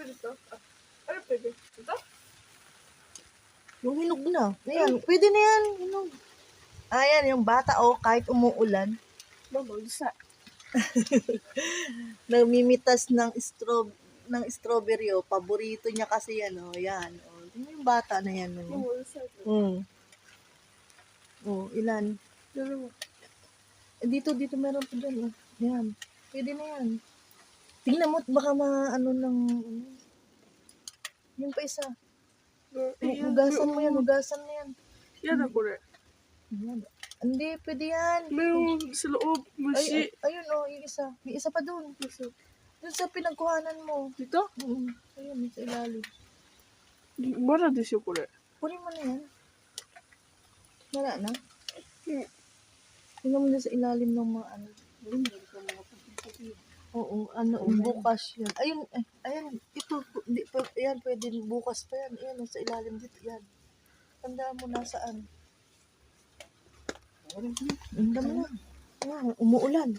dito? Ano pwede? Ito? Yung hinog na. Ayan, pwede na yan. Hinog. Ayan, yung bata, kahit umuulan, Isa. namimitas ng strawberry, paborito niya kasi yan, yan. Tingnan yung bata na yan, Isa. ilan? Dalawa. Dito meron pa dyan, yan. Pwede na yan. Tingnan mo, baka ng, yung pa isa. Hugasan mo yan, hugasan mo yan. Yan ako rin. Yan. Hindi, pwede yan. Mayroon sa loob. Masi. Ayun, yung isa. May isa pa doon. Doon sa pinagkuhanan mo. Dito? Ayun, sa ilalim. Mara din siya ko rin. Kunin mo na yan. Wala na? Tingnan mo na sa ilalim ng mga ano. Oo, bukas yan. Ayun, ito, yan, pwede bukas pa yan. Ayan, sa ilalim dito, yan. Tandaan mo nasaan. Tandaan mo na. Umuulan.